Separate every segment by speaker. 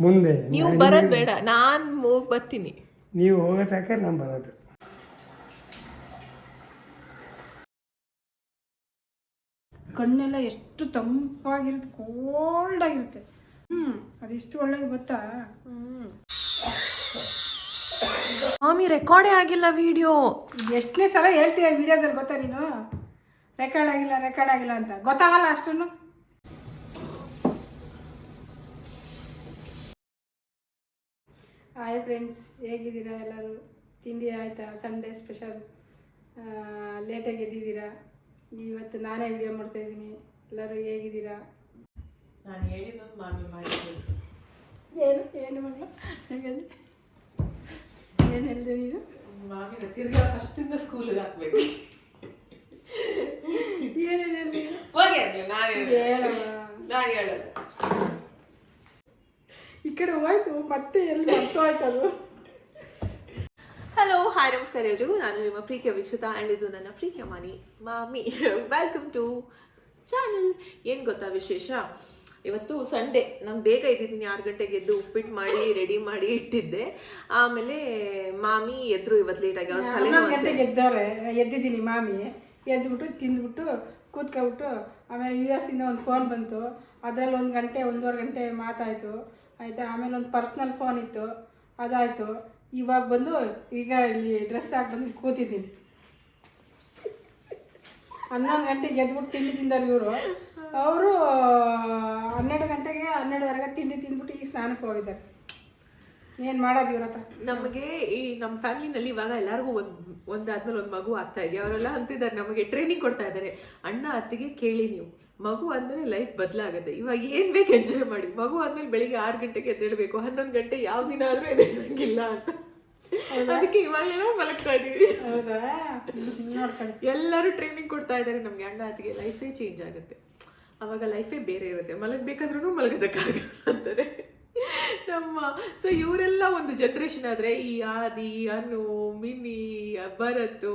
Speaker 1: ಮುಂದೆ
Speaker 2: ನೀವು ಬರೋದು ಬೇಡ, ನಾನು ಹೋಗಿ ಬರ್ತೀನಿ.
Speaker 1: ನೀವು ಹೋಗೋ ತನಕ ನಾನು ಬರೋದು.
Speaker 3: ಕಣ್ಣೆಲ್ಲ ಎಷ್ಟು ತಂಪಾಗಿರುತ್ತೆ, ಕೋಲ್ಡ್ ಆಗಿರುತ್ತೆ. ಅದೆಷ್ಟು ಒಳ್ಳೆಗೆ ಗೊತ್ತಾ.
Speaker 2: ಮಾಮಿ ರೆಕಾರ್ಡೇ ಆಗಿಲ್ಲ ವಿಡಿಯೋ.
Speaker 3: ಎಷ್ಟನೇ ಸಲ ಹೇಳ್ತೀಯ ವಿಡಿಯೋದಲ್ಲಿ ಗೊತ್ತಾ ನೀನು, ರೆಕಾರ್ಡ್ ಆಗಿಲ್ಲ ಅಂತ ಗೊತ್ತಾಗಲ್ಲ ಅಷ್ಟನ್ನು. ಹಾಯ್ ಫ್ರೆಂಡ್ಸ್, ಹೇಗಿದ್ದೀರಾ ಎಲ್ಲರೂ? ತಿಂಡಿ ಆಯಿತಾ? Sunday special. ಲೇಟಾಗಿ ಎದ್ದಿದ್ದೀರಾ. ಇವತ್ತು ನಾನೇ ವಿಡಿಯೋ ಮಾಡ್ತಾಯಿದ್ದೀನಿ. ಎಲ್ಲರೂ ಹೇಗಿದ್ದೀರಾ?
Speaker 2: ನಾನು ಹೇಳಿದ್ದು ಮಾಮಿ ಮಾಡಿದ್ದು
Speaker 3: ಏನು ಮಗಳು ಏನು ಹೇಳಿದೆ ನೀನು?
Speaker 2: ಮಾಮಿ ತಿರ್ಗಾ ಫಸ್ಟಿಂದ ಸ್ಕೂಲಿಗೆ ಹಾಕ್ಬೇಕು.
Speaker 3: ಏನೇನು ಹೇಳಿ
Speaker 2: ಹೋಗಿ ನಾನು ಹೇಳಲ್ಲ.
Speaker 3: ಈ ಕಡೆ ಹೋಯ್ತು ಮತ್ತೆ ಎಲ್ಲಿ ಬರ್ತಾ ಆಯ್ತದು.
Speaker 2: ಹಲೋ, ಹಾಯ್, ನಮಸ್ಕಾರ ಎಲ್ರಿಗೂ. ನಾನು ನಿಮ್ಮ ಪ್ರೀತಿಯ ವೀಕ್ಷಿತ ಆ್ಯಂಡ್ ಇದು ನನ್ನ ಪ್ರೀತಿಯ ಮಾಮಿ. Welcome to channel. ಏನು ಗೊತ್ತಾ ವಿಶೇಷ, ಇವತ್ತು ಸಂಡೇ. ನಾನು ಬೇಗ ಇದ್ದಿದ್ದೀನಿ, 6 ಗಂಟೆಗೆ ಎದ್ದು ಉಪ್ಪಿಟ್ಟು ಮಾಡಿ ರೆಡಿ ಮಾಡಿ ಇಟ್ಟಿದ್ದೆ. ಆಮೇಲೆ ಮಾಮಿ ಎದ್ರು ಇವತ್ತು ಲೇಟಾಗಿ. ಅವ್ರ
Speaker 3: 11 ಗಂಟೆಗೆ ಎದ್ದಿದ್ದೀನಿ. ಮಾಮಿ ಎದ್ಬಿಟ್ಟು ತಿಂದ್ಬಿಟ್ಟು ಕೂತ್ಕೊಬಿಟ್ಟು ಆಮೇಲೆ US ಇಂದ ಒಂದು ಫೋನ್ ಬಂತು. ಅದರಲ್ಲಿ 1 ಗಂಟೆ 1.5 ಗಂಟೆ ಮಾತಾಯಿತು ಆಯಿತಾ. ಆಮೇಲೆ ಒಂದು ಪರ್ಸ್ನಲ್ ಫೋನ್ ಇತ್ತು, ಅದಾಯಿತು. ಇವಾಗ ಬಂದು ಈಗ ಇಲ್ಲಿ ಡ್ರೆಸ್ ಹಾಕಿ ಬಂದು ಕೂತಿದ್ದೀನಿ. 11 ಗಂಟೆಗೆ ಎದ್ಬಿಟ್ಟು ತಿಂಡಿ ತಿಂದವ್ರು ಇವರು. ಅವರು 12 ಗಂಟೆಗೆ 12:30 ತಿಂಡಿ ತಿಂದ್ಬಿಟ್ಟು ಈಗ ಸ್ನಾನಕ್ಕೆ ಹೋಗಿದ್ದಾರೆ. ಏನು ಮಾಡೋದು ಇವ್ರ ಹತ್ರ.
Speaker 2: ನಮಗೆ ಈ ನಮ್ಮ ಫ್ಯಾಮಿಲಿನಲ್ಲಿ ಇವಾಗ ಎಲ್ಲರಿಗೂ ಒಂದಾದ್ಮೇಲೆ ಒಂದು ಮಗು ಆಗ್ತಾ ಇದೆ. ಅವರೆಲ್ಲ ಅಂತಿದ್ದಾರೆ, ನಮಗೆ ಟ್ರೈನಿಂಗ್ ಕೊಡ್ತಾ ಇದ್ದಾರೆ. ಅಣ್ಣ ಅತ್ತಿಗೆ ಕೇಳಿ, ನೀವು ಮಗು ಆದಮೇಲೆ ಲೈಫ್ ಬದಲಾಗುತ್ತೆ. ಇವಾಗ ಏನು ಬೇಕು ಎಂಜಾಯ್ ಮಾಡಿ. ಮಗು ಆದಮೇಲೆ ಬೆಳಿಗ್ಗೆ 6 ಗಂಟೆಗೆ ಎದ್ದೇಳಬೇಕು, 11 ಗಂಟೆ ಯಾವ ದಿನ ಆದರೂ ಎದ್ದೇಳಂಗಿಲ್ಲ ಅಂತ. ಅದಕ್ಕೆ ಇವಾಗೇನೋ ಮಲಗ್ತಾ ಇದೀವಿ.
Speaker 3: ಹೌದಾ? ನೋಡ್ಕೊಳ್ಳಿ,
Speaker 2: ಎಲ್ಲರೂ ಟ್ರೈನಿಂಗ್ ಕೊಡ್ತಾ ಇದ್ದಾರೆ ನಮಗೆ. ಅಣ್ಣ ಅತ್ತಿಗೆ ಲೈಫೇ ಚೇಂಜ್ ಆಗುತ್ತೆ. ಅವಾಗ ಲೈಫೇ ಬೇರೆ ಇರುತ್ತೆ. ಮಲಗಬೇಕಾದ್ರೂ ಮಲಗೋದಕ್ಕಾಗಲ್ಲ ಅಂತಾರೆ ನಮ್ಮ. ಸೊ ಇವರೆಲ್ಲ ಒಂದು ಜನ್ರೇಷನ್ ಆದರೆ, ಈ ಆದಿ, ಅನು, ಮಿನಿ, ಭರತ್,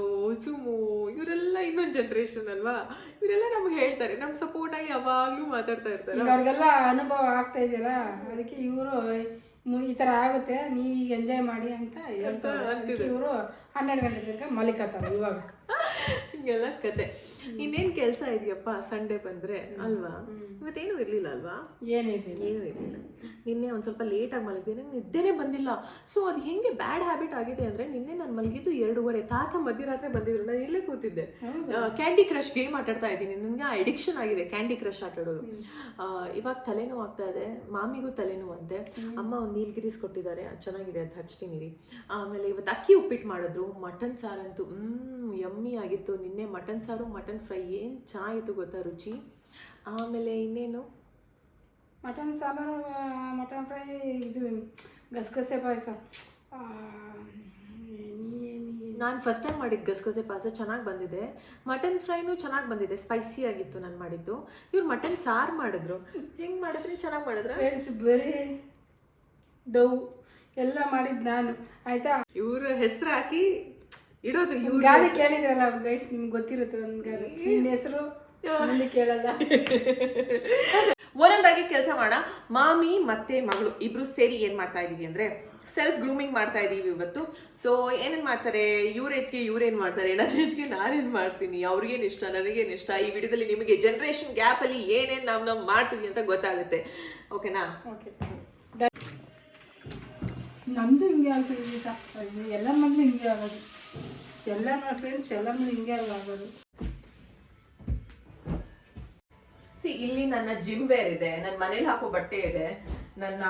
Speaker 2: ಸುಮು, ಇವರೆಲ್ಲ ಇನ್ನೊಂದು ಜನ್ರೇಷನ್ ಅಲ್ವಾ. ಇವರೆಲ್ಲ ನಮ್ಗೆ ಹೇಳ್ತಾರೆ, ನಮ್ಮ ಸಪೋರ್ಟ್ ಆಗಿ ಯಾವಾಗಲೂ ಮಾತಾಡ್ತಾ ಇರ್ತಾರೆ.
Speaker 3: ಅವ್ರಿಗೆಲ್ಲ ಅನುಭವ ಆಗ್ತಾ ಇದೆಯಲ್ಲ, ಅದಕ್ಕೆ ಇವರು ಈ ಥರ ಆಗುತ್ತೆ, ನೀವು ಈಗ ಎಂಜಾಯ್ ಮಾಡಿ ಅಂತ ಹೇಳ್ತಾರೆ. ಇವರು 12 ಗಂಟೆ ತನಕ ಮಲಿಕತ್ತಾರೆ ಇವಾಗ.
Speaker 2: ಹಿಂಗೆಲ್ಲ ಕತೆ. ಇನ್ನೇನು ಕೆಲಸ ಇದೆಯಪ್ಪ ಸಂಡೇ ಬಂದರೆ ಅಲ್ವಾ. ಇವತ್ತೇನು ಇರಲಿಲ್ಲ ಅಲ್ವಾ? ಏನೂ ಇರಲಿಲ್ಲ. ನಿನ್ನೆ ಒಂದು ಸ್ವಲ್ಪ ಲೇಟಾಗಿ ಮಲಗಿದ್ದೆ, ನಂಗೆ ನಿದ್ದೆನೇ ಬಂದಿಲ್ಲ. ಸೊ ಅದು ಹೆಂಗೆ ಬ್ಯಾಡ್ ಹ್ಯಾಬಿಟ್ ಆಗಿದೆ ಅಂದರೆ, ನಿನ್ನೆ ನಾನು ಮಲಗಿದ್ದು 2:30. ತಾತ ಮಧ್ಯರಾತ್ರಿ ಬಂದಿದ್ರು, ನಾನು ಇಲ್ಲೇ ಕೂತಿದ್ದೆ. ಕ್ಯಾಂಡಿ ಕ್ರಶ್ ಗೇಮ್ ಆಟಾಡ್ತಾ ಇದ್ದೀನಿ. ನನಗೆ ಅಡಿಕ್ಷನ್ ಆಗಿದೆ ಕ್ಯಾಂಡಿ ಕ್ರಶ್ ಆಟಾಡೋದು. ಇವಾಗ ತಲೆನೋವು ಆಗ್ತಾ ಇದೆ, ಮಾಮಿಗೂ ತಲೆನೋವು ಅಂತೆ. ಅಮ್ಮ ಒಂದು ನೀಲ್ಗಿರೀಸ್ ಕೊಟ್ಟಿದ್ದಾರೆ, ಅದು ಚೆನ್ನಾಗಿದೆ, ಅದು ಹಚ್ತೀನಿ ರೀ. ಆಮೇಲೆ ಇವತ್ತು ಅಕ್ಕಿ ಉಪ್ಪಿಟ್ಟು ಮಾಡಿದ್ರು. ಮಟನ್ ಸಾರಂತೂ ಯಮ್ಮಿ ಆಗಿತ್ತು. ನಿನ್ನೆ ಮಟನ್ ಸಾರು, ಮಟನ್ ಫ್ರೈ ಏನು ಚೆನ್ನಾಗಿತ್ತು ಗೊತ್ತಾ ರುಚಿ. ಆಮೇಲೆ ಇನ್ನೇನು,
Speaker 3: ಮಟನ್ ಸಾಂಬಾರು, ಮಟನ್ ಫ್ರೈ, ಇದು ಗಸಗಸೆ ಪಾಯಸ.
Speaker 2: ನಾನು ಫಸ್ಟ್ ಟೈಮ್ ಮಾಡಿದ್ದು ಗಸಗಸೆ ಪಾಯಸ, ಚೆನ್ನಾಗಿ ಬಂದಿದೆ. ಮಟನ್ ಫ್ರೈನೂ ಚೆನ್ನಾಗಿ ಬಂದಿದೆ, ಸ್ಪೈಸಿ ಆಗಿತ್ತು ನಾನು ಮಾಡಿದ್ದು. ಇವ್ರು ಮಟನ್ ಸಾರು ಮಾಡಿದ್ರು. ಹೆಂಗೆ ಮಾಡಿದ್ರಿ? ಚೆನ್ನಾಗಿ ಮಾಡಿದ್ರ?
Speaker 3: ಫ್ರೆಂಡ್ಸ್, ಬರೀ ಡೌ ಎಲ್ಲ ಮಾಡಿದ್ದು ನಾನು ಆಯಿತಾ.
Speaker 2: ಇವ್ರ ಹೆಸರು ಹಾಕಿ ಇಡೋದು. ಇವ್ರು
Speaker 3: ಗಾದೆ ಕೇಳಿದ್ರಲ್ಲ ಗೈಡ್ಸ್, ನಿಮ್ಗೆ ಗೊತ್ತಿರುತ್ತೆ. ಒಂದು ಗಾದೆ, ನಿನ್ನ ಹೆಸರು ಮುಂದೆ ಕೇಳಲ್ಲ.
Speaker 2: ಒಂದೊಂದಾಗಿ ಕೆಲಸ ಮಾಡೋಣ. ಮಾಮಿ ಮತ್ತೆ ಮಗಳು ಇಬ್ರು ಸೇರಿ ಏನು ಮಾಡ್ತಾ ಇದೀವಿ ಅಂದರೆ, ಸೆಲ್ಫ್ ಗ್ರೂಮಿಂಗ್ ಮಾಡ್ತಾ ಇದ್ದೀವಿ ಇವತ್ತು. ಸೊ ಏನೇನು ಮಾಡ್ತಾರೆ, ಇವ್ರ ಏಜ್ಗೆ ಇವ್ರೇನು ಮಾಡ್ತಾರೆ, ನನ್ನ ಏಜ್ಗೆ ನಾನೇನು ಮಾಡ್ತೀನಿ, ಅವ್ರಿಗೇನು ಇಷ್ಟ, ನನಗೇನು ಇಷ್ಟ. ಈ ವಿಡಿಯೋದಲ್ಲಿ ನಿಮಗೆ ಜನ್ರೇಷನ್ ಗ್ಯಾಪಲ್ಲಿ ಏನೇನು ನಾವು ಮಾಡ್ತೀವಿ ಅಂತ ಗೊತ್ತಾಗುತ್ತೆ. ಓಕೆನಾ?
Speaker 3: ಓಕೆ. ನಮ್ಮದು ಹಿಂಗೆ ಆಗ್ತದೆ ಈಗ. ಎಲ್ಲ ಮಕ್ಕಳು ಹಿಂಗೆ ಆಗೋದು. ಎಲ್ಲ ಫ್ರೆಂಡ್ಸ್ ಎಲ್ಲ ಮಕ್ಕಳು ಹಿಂಗೆ ಆಗೋದು.
Speaker 2: ಇಲ್ಲಿ ನನ್ನ ಜಿಮ್ ವೇರ್ ಇದೆ, ನನ್ನ ಮನೇಲಿ ಹಾಕೋ ಬಟ್ಟೆ ಇದೆ, ನನ್ನ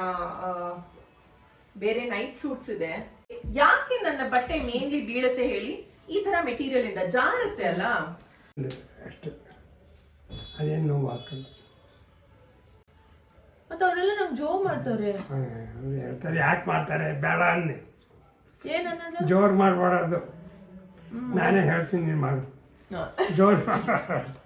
Speaker 2: ಬೇರೆ ನೈಟ್ ಸೂಟ್ಸ್ ಇದೆ. ಯಾಕೆ ನನ್ನ ಬಟ್ಟೆ ಮೇನ್ಲಿ ಬೀಳುತ್ತೆ ಹೇಳಿ? ಈ ತರ ಮೆಟೀರಿಯಲ್ ಇಂದ ಜಾರುತ್ತೆ ಅಲ್ಲ,
Speaker 1: ಅಷ್ಟೇ. ಅದೇನು ನೋವು ಹಾಕಲ್ಲ.
Speaker 2: ಮತ್ತೆ ಅವರೆಲ್ಲ ನಮ್ಗೆ ಜೋ ಮಾಡ್ತಾರೆ.
Speaker 1: ಹೇಳ್ತಾರೆ, ಯಾಕೆ ಮಾಡ್ತಾರೆ ಬೇಡ ಅನ್ನಿ.
Speaker 2: ಏನನ್ನೋದು?
Speaker 1: ಜೋರು ಮಾಡಬಾರ್ದು. ನಾನೇ ಹೇಳ್ತೀನಿ, ನೀನು ಮಾಡು. ಜೋರು ಮಾಡಬಾರ್ದು.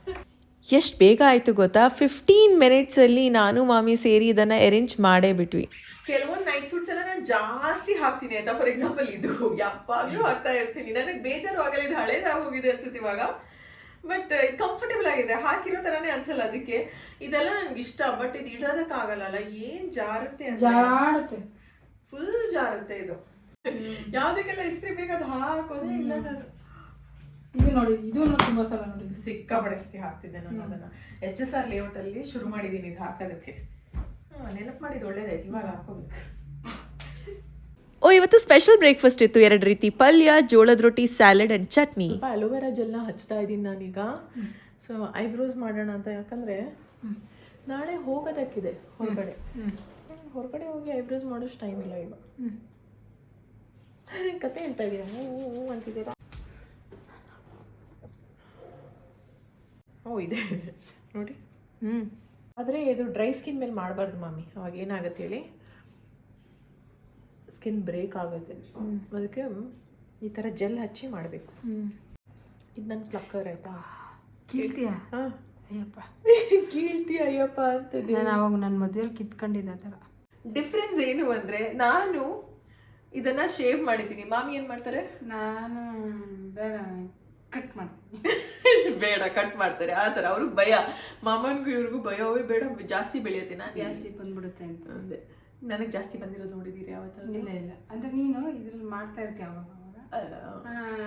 Speaker 2: ಎಷ್ಟು ಬೇಗ ಆಯಿತು ಗೊತ್ತಾ? 15 ಮಿನಿಟ್ಸಲ್ಲಿ ನಾನು ಮಾಮಿ ಸೇರಿ ಇದನ್ನು ಅರೇಂಜ್ ಮಾಡೇ ಬಿಟ್ವಿ. ಕೆಲವೊಂದು ನೈಟ್ ಸೂಟ್ಸ್ ಎಲ್ಲ ನಾನು ಜಾಸ್ತಿ ಹಾಕ್ತೀನಿ ಆಯ್ತಾ. ಫಾರ್ ಎಕ್ಸಾಂಪಲ್ ಇದು ಯಾವಾಗಲೂ ಹಾಕ್ತಾ ಇರ್ತೀನಿ, ನನಗೆ ಬೇಜಾರು ಆಗಲ್ಲ. ಇದು ಹಳೇದಾಗಿ ಹೋಗಿದೆ ಅನ್ಸುತ್ತೆ ಇವಾಗ. ಬಟ್ ಕಂಫರ್ಟೇಬಲ್ ಆಗಿದೆ, ಹಾಕಿರೋ ತರಾನೇ ಅನ್ಸಲ್ಲ. ಅದಕ್ಕೆ ಇದೆಲ್ಲ ನನ್ಗೆ ಇಷ್ಟ. ಬಟ್ ಇದು ಇಡೋದಕ್ಕಾಗಲ್ಲ, ಏನ್ ಜಾರುತ್ತೆ
Speaker 3: ಜಾಡುತ್ತೆ,
Speaker 2: ಫುಲ್ ಜಾರುತ್ತೆ ಇದು. ಯಾವ್ದಕ್ಕೆಲ್ಲ ಇಸ್ತ್ರಿ ಬೇಕಾದ ಹಾಕೋದೇ ಇಲ್ಲ ನಾನು.
Speaker 3: ಇದು ನೋಡಿ, ಇದು ತುಂಬಾ ಸಲ ನೋಡಿ
Speaker 2: ಸಿಕ್ಕಾಪಡೆ ಸತಿ ಹಾಕ್ತಿದ್ದೆ ನಾನು ಅದನ್ನ. HSR ಲೇಔಟ್ ಅಲ್ಲಿ ಶುರು ಮಾಡಿದೀನಿ ಇದು ಹಾಕೋದಕ್ಕೆ. ನೆನಪು ಮಾಡಿದ್ದು ಒಳ್ಳೇದಾಯ್ತು, ಇವಾಗ ಹಾಕೋಬೇಕು.
Speaker 4: ಇವತ್ತು ಸ್ಪೆಷಲ್ ಬ್ರೇಕ್ಫಾಸ್ಟ್ ಇತ್ತು. 2 ರೀತಿ ಪಲ್ಯ, ಜೋಳದ ರೊಟ್ಟಿ, ಸ್ಯಾಲಡ್ ಅಂಡ್ ಚಟ್ನಿ.
Speaker 2: ಅಲೋವೆರಾ ಜೆಲ್ನ ಹಚ್ತಾ ಇದ್ದೀನಿ ನಾನೀಗ. ಸೊ ಐಬ್ರೋಸ್ ಮಾಡೋಣ ಅಂತ, ಯಾಕಂದ್ರೆ ನಾಳೆ ಹೋಗೋದಕ್ಕಿದೆ ಹೊರಗಡೆ ಹೋಗಿ ಐಬ್ರೋಸ್ ಮಾಡೋಷ್ಟು ಟೈಮ್ ಇಲ್ಲ ಈಗ. ಕತೆ ಹೇಳ್ತಾ ಇದ್ದೀರಾ ಅಂತಿದ್ದೀರಾ? ಇದೆ ನೋಡಿ. ಆದರೆ ಇದು ಡ್ರೈ ಸ್ಕಿನ್ ಮೇಲೆ ಮಾಡಬಾರ್ದು ಮಾಮಿ, ಅವಾಗ ಏನಾಗುತ್ತೆ ಹೇಳಿ, ಸ್ಕಿನ್ ಬ್ರೇಕ್ ಆಗುತ್ತೆ. ಅದಕ್ಕೆ ಈ ಥರ ಜೆಲ್ ಹಚ್ಚಿ ಮಾಡಬೇಕು. ಇದು ನನ್ನ ಪ್ಲಕ್ಕರ್ ಆಯ್ತಾ?
Speaker 3: ಕೀಳ್ತೀಯ?
Speaker 2: ಹಾಂ,
Speaker 3: ಅಯ್ಯಪ್ಪ
Speaker 2: ಕೀಳ್ತೀಯ ಅಯ್ಯಪ್ಪ ಅಂತ.
Speaker 3: ನಾನು ಅವಾಗ ನನ್ನ ಮದುವೆಯಲ್ಲಿ ಕಿತ್ಕೊಂಡಿದ್ದೆ ಆ ಥರ.
Speaker 2: ಡಿಫ್ರೆನ್ಸ್ ಏನು ಅಂದರೆ, ನಾನು ಇದನ್ನ ಶೇವ್ ಮಾಡಿದ್ದೀನಿ, ಮಾಮಿ ಏನು ಮಾಡ್ತಾರೆ?
Speaker 3: ನಾನು ಬೇಡ ಕಟ್ ಮಾಡ್ತೀನಿ.
Speaker 2: ಬೇಡ ಕಟ್ ಮಾಡ್ತಾರೆ ಆ ಥರ. ಅವ್ರಿಗೆ ಭಯ, ಮಾಮನ್ಗೂ ಇವ್ರಿಗೂ ಭಯ. ಬೇಡ ಜಾಸ್ತಿ ಬೆಳೆಯುತ್ತೆ, ನಾನು
Speaker 3: ಜಾಸ್ತಿ ಬಂದ್ಬಿಡುತ್ತೆ ಅಂತ.
Speaker 2: ಅಂದೆ. ನನಗೆ ಜಾಸ್ತಿ ಬಂದಿರೋದು ನೋಡಿದ್ದೀರಿ ಯಾವತ್ತಾದ್ರು?
Speaker 3: ಇಲ್ಲ ಅಂದ್ರೆ ನೀನು ಇದ್ರಲ್ಲಿ ಮಾಡ್ತಾ ಇರ್ತೀಯ ಅವಾಗ,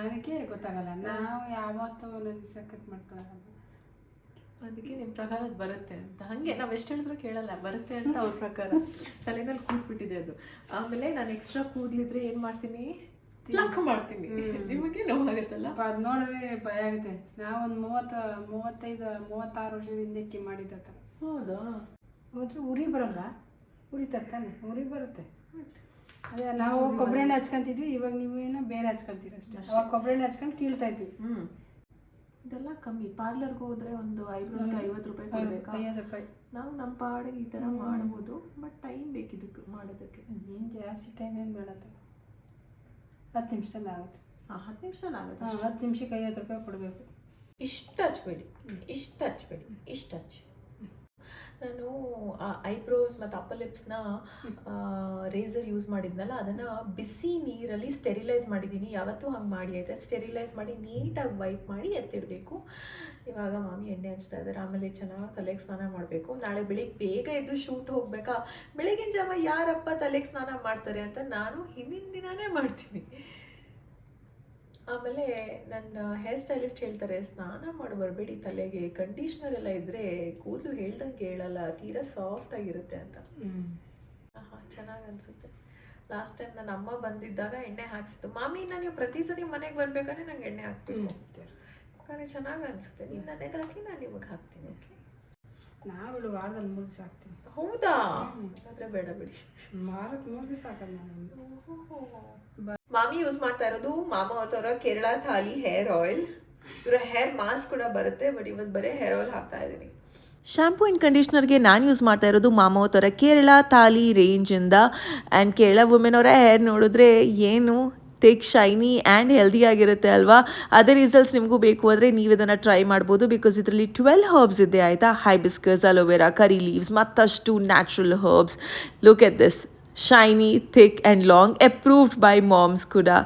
Speaker 3: ಅದಕ್ಕೆ ಗೊತ್ತಾಗಲ್ಲ. ನಾವು ಯಾವತ್ತೂ ಒಂದೊಂದು ದಿವಸ ಕಟ್ ಮಾಡ್ಕೊಳ್ಳೋಲ್ಲ.
Speaker 2: ಅದಕ್ಕೆ ನಿಮ್ಮ ಪ್ರಕಾರ ಅದು ಬರುತ್ತೆ ಅಂತ. ಹಾಗೆ ನಾವು ಎಷ್ಟು ಹೇಳಿದ್ರು ಕೇಳಲ್ಲ, ಬರುತ್ತೆ ಅಂತ ಅವ್ರ ಪ್ರಕಾರ ತಲೆನಲ್ಲಿ ಕೂತ್ಬಿಟ್ಟಿದೆ ಅದು. ಆಮೇಲೆ ನಾನು ಎಕ್ಸ್ಟ್ರಾ ಕೂದಲಿದ್ರೆ ಏನು ಮಾಡ್ತೀನಿ, ಪ್ಲಕ್ ಮಾಡ್ತೀನಿ. ನಿಮಗೆ ನೋವಾಗುತ್ತಲ್ಲ?
Speaker 3: ಅದು ನೋಡಿದ್ರೆ ಭಯ ಆಗುತ್ತೆ. ನಾವೊಂದು 35-36 ವರ್ಷದ ಹಿಂದಕ್ಕೆ ಮಾಡಿದ್ದ ಥರ.
Speaker 2: ಹೌದಾ?
Speaker 3: ಹೋದ್ರೆ ಉರಿ ಬರಲ್ಲ, ಉರಿ ತರ್ತಾನೆ, ಉರಿ ಬರುತ್ತೆ. ಅದೇ ನಾವು ಕೊಬ್ಬರಿ ಎಣ್ಣೆ ಹಚ್ಕೊಂತಿದ್ವಿ, ಇವಾಗ ನೀವು ಏನೋ ಬೇರೆ ಹಚ್ಕೊಂತೀರ ಅಷ್ಟೇ. ಅವಾಗ ಕೊಬ್ಬರಿ ಎಣ್ಣೆ ಹಚ್ಕೊಂಡು ಕೀಳ್ತಾ ಇದ್ವಿ.
Speaker 2: ಇದೆಲ್ಲ ಕಮ್ಮಿ. ಪಾರ್ಲರ್ಗೆ ಹೋದ್ರೆ ಒಂದು ಐಬ್ರೋಸ್ಗೆ 50 ರೂಪಾಯಿ ಕೊಡಬೇಕಾ?
Speaker 3: 50 ರೂಪಾಯಿ.
Speaker 2: ನಾವು ನಮ್ಮ ಪಾಡಿಗೆ ಈ ಥರ ಮಾಡ್ಬೋದು, ಬಟ್ ಟೈಮ್ ಬೇಕಿದ್ದಕ್ಕೆ ಮಾಡೋದಕ್ಕೆ.
Speaker 3: ಏನು ಜಾಸ್ತಿ ಟೈಮ್ ಏನು ಬೇಡತ್ತೆ, 10 ನಿಮಿಷದಲ್ಲಿ ಆಗುತ್ತೆ.
Speaker 2: 10 ನಿಮಿಷದಲ್ಲಿ ಆಗುತ್ತೆ.
Speaker 3: 10 ನಿಮಿಷಕ್ಕೆ 50 ರೂಪಾಯಿ ಕೊಡಬೇಕು.
Speaker 2: ಇಷ್ಟು ಹಚ್ಬೇಡಿ, ಇಷ್ಟು ಹಚ್ಚಿ. ನಾನು ಐಬ್ರೋಸ್ ಮತ್ತು ಅಪ್ಪರ್ ಲಿಪ್ಸ್ನ ರೇಸರ್ ಯೂಸ್ ಮಾಡಿದ್ನಲ್ಲ, ಅದನ್ನು ಬಿಸಿ ನೀರಲ್ಲಿ ಸ್ಟೆರಿಲೈಸ್ ಮಾಡಿದ್ದೀನಿ. ಯಾವತ್ತೂ ಹಂಗೆ ಮಾಡಿ ಆಯಿತಾ, ಸ್ಟೆರಿಲೈಸ್ ಮಾಡಿ ನೀಟಾಗಿ ವೈಪ್ ಮಾಡಿ ಎತ್ತಿಡಬೇಕು. ಇವಾಗ ಮಾಮಿ ಎಣ್ಣೆ ಹಚ್ತಾ ಇದ್ದಾರೆ. ಆಮೇಲೆ ಚೆನ್ನಾಗಿ ತಲೆಗೆ ಸ್ನಾನ ಮಾಡಬೇಕು. ನಾಳೆ ಬೆಳಿಗ್ಗೆ ಬೇಗ ಎದ್ದು ಶೂಟ್ ಹೋಗ್ಬೇಕಾ? ಬೆಳಗಿನ ಜಾವ ಯಾರಪ್ಪ ತಲೆಗೆ ಸ್ನಾನ ಮಾಡ್ತಾರೆ ಅಂತ ನಾನು ಹಿಂದಿನ ದಿನಾನೇ ಮಾಡ್ತೀನಿ. ಆಮೇಲೆ ನನ್ನ ಹೇರ್ ಸ್ಟೈಲಿಸ್ಟ್ ಹೇಳ್ತಾರೆ, ಸ್ನಾನ ಮಾಡಿ ಬರಬೇಡಿ ತಲೆಗೆ, ಕಂಡೀಷ್ನರ್ ಎಲ್ಲ ಇದ್ದರೆ ಕೂದಲು ಹೇಳ್ದಂಗೆ ಹೇಳಲ್ಲ, ತೀರಾ ಸಾಫ್ಟ್ ಆಗಿರುತ್ತೆ ಅಂತ. ಚೆನ್ನಾಗಿ ಅನಿಸುತ್ತೆ. ಲಾಸ್ಟ್ ಟೈಮ್ ನನ್ನ ಅಮ್ಮ ಬಂದಿದ್ದಾಗ ಎಣ್ಣೆ ಹಾಕ್ಸಿತ್ತು. ಮಾಮಿ, ನೀವು ಪ್ರತಿ ಸತಿ ಮನೆಗೆ ಬರ್ಬೇಕಾದ್ರೆ ನಂಗೆ ಎಣ್ಣೆ ಹಾಕ್ತೀನಿ, ಯಾಕಂದರೆ ಚೆನ್ನಾಗಿ ಅನಿಸುತ್ತೆ. ನೀವು ನನಗೆ ಹಾಕಿ, ನಾನು ನಿಮಗೆ ಹಾಕ್ತೀನಿ. ಓಕೆ,
Speaker 3: ನಾವು ವಾರದಲ್ಲಿ 3 ದಿವಸ ಹಾಕ್ತೀನಿ.
Speaker 2: ಹೌದಾ? ಆದರೆ ಬೇಡ ಬಿಡಿ,
Speaker 3: ವಾರಕ್ಕೆ 3 ದಿವಸ ಹಾಕಲ್ಲ ನಾನು.
Speaker 2: ಮಾಮಿ ಯೂಸ್ ಮಾಡ್ತಾ ಇರೋದು ಮಾಮಾಅರ್ತ್ ಅವರ ಕೇರಳ ಥಾಲಿ ಹೇರ್ ಆಯಿಲ್. ಇವರ ಹೇರ್ ಮಾಸ್ಕ್ ಕೂಡ ಬರುತ್ತೆ, ಬಟ್ ಇವತ್ತು ಬರೀ ಹೇರ್ ಆಯಿಲ್ ಹಾಕ್ತಾ ಇದ್ದೀನಿ.
Speaker 4: ಶಾಂಪೂ ಆ್ಯಂಡ್ ಕಂಡೀಷ್ನರ್ಗೆ ನಾನು ಯೂಸ್ ಮಾಡ್ತಾ ಇರೋದು ಮಾಮಾಅರ್ತ್ ಅವರ ಕೇರಳ ಥಾಲಿ ರೇಂಜಿಂದ. ಆ್ಯಂಡ್ ಕೇರಳ ವುಮೆನ್ ಅವರ ಹೇರ್ ನೋಡಿದ್ರೆ ಏನು ಥಿಕ್, ಶೈನಿ ಆ್ಯಂಡ್ ಹೆಲ್ದಿ ಆಗಿರುತ್ತೆ ಅಲ್ವಾ? ಅದೇ ರಿಸಲ್ಟ್ಸ್ ನಿಮಗೂ ಬೇಕು ಅಂದರೆ ನೀವು ಇದನ್ನು ಟ್ರೈ ಮಾಡ್ಬೋದು. ಬಿಕಾಸ್ ಇದರಲ್ಲಿ 12 ಹರ್ಬ್ಸ್ ಇದೆ ಆಯಿತಾ. ಹೈಬಿಸ್ಕಸ್, ಅಲೋವೆರಾ, ಕರಿ ಲೀವ್ಸ್, ಮತ್ತಷ್ಟು natural herbs. Look at this, shiny, thick and long, approved by moms kuda.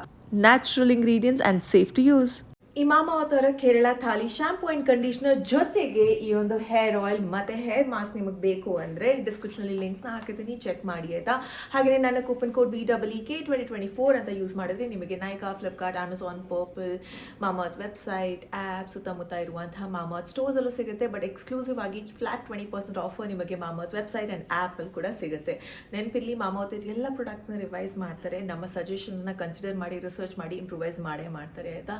Speaker 4: Natural ingredients and safe to use.
Speaker 2: ಈ ಮಾಮಾಅರ್ತ್ ಅವರ Kerala thali shampoo and conditioner ಜೊತೆಗೆ ಈ ಒಂದು ಹೇರ್ ಆಯಿಲ್ ಮತ್ತು ಹೇರ್ ಮಾಸ್ಕ್ ನಿಮಗೆ ಬೇಕು ಅಂದರೆ ಡಿಸ್ಕ್ರಿಪ್ಷನಲ್ಲಿ ಲಿಂಕ್ಸ್ನ ಹಾಕಿರ್ತೀನಿ, ಚೆಕ್ ಮಾಡಿ ಆಯಿತಾ. ಹಾಗೆಯೇ ನನ್ನ ಕೂಪನ್ ಕೋಡ್ VEEK2024 ಅಂತ ಯೂಸ್ ಮಾಡಿದ್ರೆ ನಿಮಗೆ Nykaa, Flipkart, Amazon, purple, Mamaearth website, app, ಸುತ್ತಮುತ್ತ ಇರುವಂತಹ ಮಾಮಾಅರ್ತ್ ಸ್ಟೋರ್ಸಲ್ಲೂ ಸಿಗುತ್ತೆ. ಬಟ್ ಎಕ್ಸ್ಕ್ಲೂಸಿವ್ ಆಗಿ ಫ್ಲಾಟ್ 20% ಆಫರ್ ನಿಮಗೆ ಮಾಮಾಅರ್ತ್ ವೆಬ್ಸೈಟ್ ಆ್ಯಂಡ್ ಆ್ಯಪಲ್ಲಿ ಕೂಡ ಸಿಗುತ್ತೆ. ನೆನಪಿರಲಿ, ಮಾಮಾಅರ್ತ್ ಎಲ್ಲ ಪ್ರಾಡಕ್ಟ್ಸ್ನ ರಿವೈಸ್ ಮಾಡ್ತಾರೆ, ನಮ್ಮ ಸಜೆಷನ್ಸ್ನ ಕನ್ಸಿಡರ್ ಮಾಡಿ, ರಿಸರ್ಚ್ ಮಾಡಿ, ಇಂಪ್ರೂವೈಸ್ ಮಾಡೇ ಮಾಡ್ತಾರೆ ಆಯಿತಾ.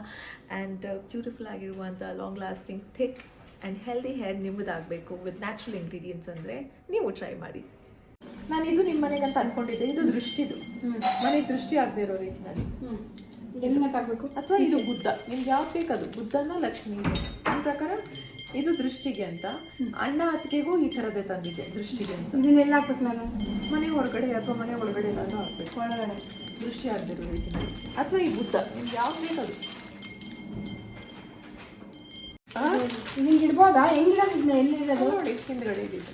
Speaker 2: ಆ್ಯಂಡ್ ಬ್ಯೂಟಿಫುಲ್ ಆಗಿರುವಂಥ long lasting thick and healthy hair ನಿಮ್ಮದಾಗಬೇಕು ವಿತ್ ನ್ಯಾಚುರಲ್ ಇಂಗ್ರೀಡಿಯೆಂಟ್ಸ್ ಅಂದರೆ ನೀವು ಟ್ರೈ ಮಾಡಿ. ನಾನು ಇದು ನಿಮ್ಮ ಮನೆಗೆ ಅಂತ ಅಂದ್ಕೊಂಡಿದ್ದೆ. ಇದು ದೃಷ್ಟಿದು, ಮನೆ ದೃಷ್ಟಿ ಆಗದೆ ಇರೋ ರೀತಿಯಲ್ಲಿ
Speaker 3: ಎಲ್ಲಿನ ಹಾಕಬೇಕು,
Speaker 2: ಅಥವಾ ಇದು ಬುದ್ಧ, ನಿಮ್ಗೆ ಯಾವ್ದು ಬೇಕದು, ಬುದ್ಧನ ಲಕ್ಷ್ಮಿ. ನನ್ನ ಪ್ರಕಾರ ಇದು ದೃಷ್ಟಿಗೆ ಅಂತ. ಅಣ್ಣ ಅತ್ತಿಗೆಗೂ ಈ ಥರದೇ ತಂದಿದ್ದೆ ದೃಷ್ಟಿಗೆ ಅಂತ.
Speaker 3: ಇದನ್ನೆಲ್ಲ ಹಾಕ್ಬೇಕು ನಾನು
Speaker 2: ಮನೆ ಹೊರಗಡೆ ಅಥವಾ ಮನೆ ಒಳಗಡೆ ಎಲ್ಲಾದರೂ ಹಾಕ್ಬೇಕು, ಒಳಗಡೆ ದೃಷ್ಟಿ ಆಗದಿರೋ ರೀತಿಯಲ್ಲಿ. ಅಥವಾ ಈ ಬುದ್ಧ, ನಿಮ್ಗೆ ಯಾವ್ದು ಬೇಕದು.
Speaker 3: ನಿಮ್ಗೆ ಇಡ್ಬೋದಾ? ಹೆಂಗಿರೋದು, ಎಲ್ಲಿರೋದು
Speaker 2: ನೋಡಿ, ಹಿಂದ್ಗಡೆ ಇದ್ದಿದ್ದು.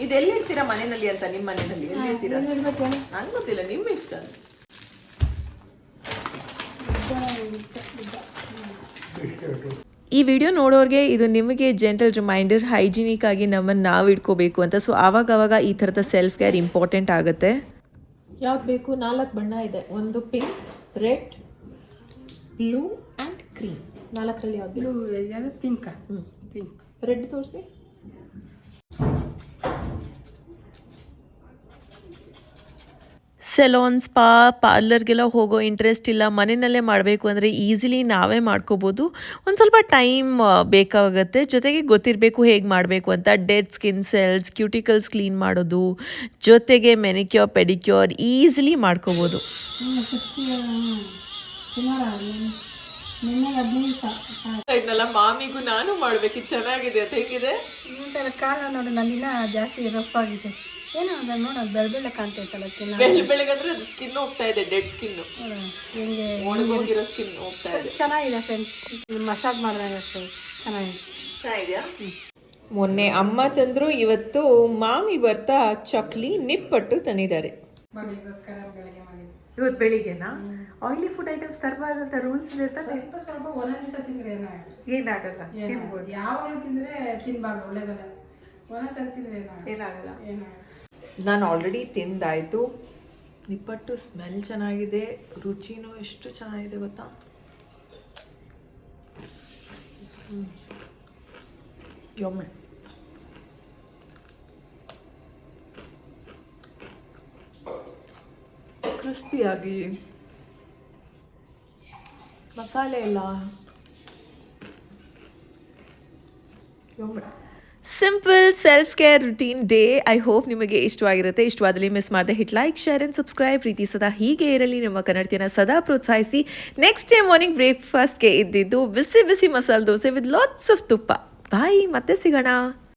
Speaker 2: ಇದು ಎಲ್ಲಿರ್ತೀರಾ ಮನೆಯಲ್ಲಿ ಅಂತ? ನಿಮ್ಮ ಮನೆಯಲ್ಲಿ ಎಲ್ಲಿರ್ತೀರಾ? ನಂಗೆ ಗೊತ್ತಿಲ್ಲ, ನಿಮ್ಮ ಇಷ್ಟ.
Speaker 4: ಈ ವಿಡಿಯೋ ನೋಡೋರಿಗೆ ಇದು ನಿಮಗೆ ಜೆಂಟಲ್ ರಿಮೈಂಡರ್ ಹೈಜಿನಿಕ್ ಆಗಿ ನಮ್ಮನ್ನು ನಾವು ಇಟ್ಕೋಬೇಕು ಅಂತ. ಸೊ ಆವಾಗವಾಗ ಈ ಥರದ ಸೆಲ್ಫ್ ಕೇರ್ ಇಂಪಾರ್ಟೆಂಟ್ ಆಗುತ್ತೆ.
Speaker 2: ಯಾವ್ದು ಬೇಕು? 4 ಬಣ್ಣ ಇದೆ. ಒಂದು pink, red, blue and cream. 4ರಲ್ಲಿ ಯಾವ್ದು?
Speaker 3: ಬ್ಲೂ, ಯಾವುದು ಪಿಂಕ್. ಪಿಂಕ್.
Speaker 2: ರೆಡ್ ತೋರಿಸಿ.
Speaker 4: ಸೆಲೂನ್, ಸ್ಪಾ, ಪಾರ್ಲರ್ಗೆಲ್ಲ ಹೋಗೋ ಇಂಟ್ರೆಸ್ಟ್ ಇಲ್ಲ, ಮನೆಯಲ್ಲೇ ಮಾಡಬೇಕು ಅಂದರೆ ಈಸಿಲಿ ನಾವೇ ಮಾಡ್ಕೋಬೋದು. ಒಂದು ಸ್ವಲ್ಪ ಟೈಮ್ ಬೇಕಾಗುತ್ತೆ, ಜೊತೆಗೆ ಗೊತ್ತಿರಬೇಕು ಹೇಗೆ ಮಾಡಬೇಕು ಅಂತ. ಡೆಡ್ ಸ್ಕಿನ್ ಸೆಲ್ಸ್, ಕ್ಯೂಟಿಕಲ್ಸ್ ಕ್ಲೀನ್ ಮಾಡೋದು, ಜೊತೆಗೆ ಮೆನಿಕ್ಯೂರ್ ಪೆಡಿಕ್ಯೂರ್ ಈಸಿಲಿ ಮಾಡ್ಕೋಬೋದು.
Speaker 2: ಇದನ್ನೆಲ್ಲ ಮಾಮಿಗೂ ನಾನು ಮಾಡಬೇಕು. ಚೆನ್ನಾಗಿದೆ. ಅದು ಹೇಗಿದೆ?
Speaker 3: ಕಾಲ ನೋಡಿ ನನ್ನಿನ್ನ ಜಾಸ್ತಿ ರಫ್ ಆಗಿದೆ. ಏನೋ ಅದ ನೋಡೋದು ಬೆಳ್ಬೆಳ್ಳೆ ಕಾಣ್ತೈತಲ್ಲ ಸ್ಕಿನ್.
Speaker 2: ಬೆಳಗ್ಗಂದ್ರೆ ಅದು ಸ್ಕಿನ್ ಹೋಗ್ತಾ ಇದೆ. ಡೆಡ್ ಸ್ಕಿನ್,
Speaker 3: ಹಿಂಗೆ
Speaker 2: ಒಣಗೋಗಿರೋ ಸ್ಕಿನ್ ಹೋಗ್ತಾ ಇದೆ.
Speaker 3: ಚೆನ್ನಾಗಿದೆ ಫ್ರೆಂಡ್ಸ್. ಮಸಾಜ್ ಮಾಡಿದಾಗ ಅಷ್ಟೇ ಚೆನ್ನಾಗಿದೆ.
Speaker 2: ಚೆನ್ನಾಗಿದೆಯಾ?
Speaker 4: ಮೊನ್ನೆ ಅಮ್ಮ ತಂದರು, ಇವತ್ತು ಮಾಮಿ ಬರ್ತಾ ಚಕ್ಲಿ ನಿಪ್ಪಟ್ಟು ತಂದಿದ್ದಾರೆ.
Speaker 3: ಮಗಳಿಗೋಸ್ಕರ ಬೆಳಗ್ಗೆ ಮಾಡಿದ್ದು.
Speaker 2: ಇವತ್ತು ಬೆಳಿಗ್ಗೆನಾ? ಆಯಿಲಿ ಫುಡ್ ಐಟಮ್ಸ್ ತರಬಾರ್ದಂತ ರೂಲ್ಸ್ ಇದೆ ತಾನೆ?
Speaker 3: ಸ್ವಲ್ಪ ಒಂದೊಂದು ದಿವಸ ತಿಂದ್ರೆ
Speaker 2: ಏನಾಗಲ್ಲ. ತಿನ್ಬೋದು.
Speaker 3: ಯಾವಾಗಲೂ ತಿಂದರೆ ತಿನ್ನಬಾರ್ದು, ಒಳ್ಳೇದಲ್ಲ. ಒಂದೊಂದ್ಸಲ ತಿಂದರೆ
Speaker 2: ಏನಾಗಲ್ಲ.
Speaker 4: ನಾನು ಆಲ್ರೆಡಿ ತಿಂದಾಯಿತು. ನಿಪ್ಪಟ್ಟು ಸ್ಮೆಲ್ ಚೆನ್ನಾಗಿದೆ, ರುಚಿನೂ ಎಷ್ಟು ಚೆನ್ನಾಗಿದೆ ಗೊತ್ತಾ. ಯೊಮ್ಮೆ ಕ್ರಿಸ್ಪಿಯಾಗಿ, ಮಸಾಲೆ ಎಲ್ಲ ಯೊಮ್ಮೆ. Simple self care routine day. I hope ನಿಮಗೆ ಇಷ್ಟವಾಗಿರುತ್ತೆ. ಇಷ್ಟವಾದಲ್ಲಿ ಮಿಸ್ ಮಾಡದೆ hit like, share and subscribe. ಪ್ರೀತಿ ಸದಾ ಹೀಗೆ ಇರಲಿ. ನಿಮ್ಮ ಕನ್ನಡತಿಯನ್ನು ಸದಾ ಪ್ರೋತ್ಸಾಹಿಸಿ. ನೆಕ್ಸ್ಟ್ ಡೇ ಮಾರ್ನಿಂಗ್ ಬ್ರೇಕ್ಫಾಸ್ಟ್ಗೆ ಇದ್ದಿದ್ದು ಬಿಸಿ ಬಿಸಿ masala dosa with lots of ತುಪ್ಪ. ಬಾಯ್, ಮತ್ತೆ ಸಿಗೋಣ.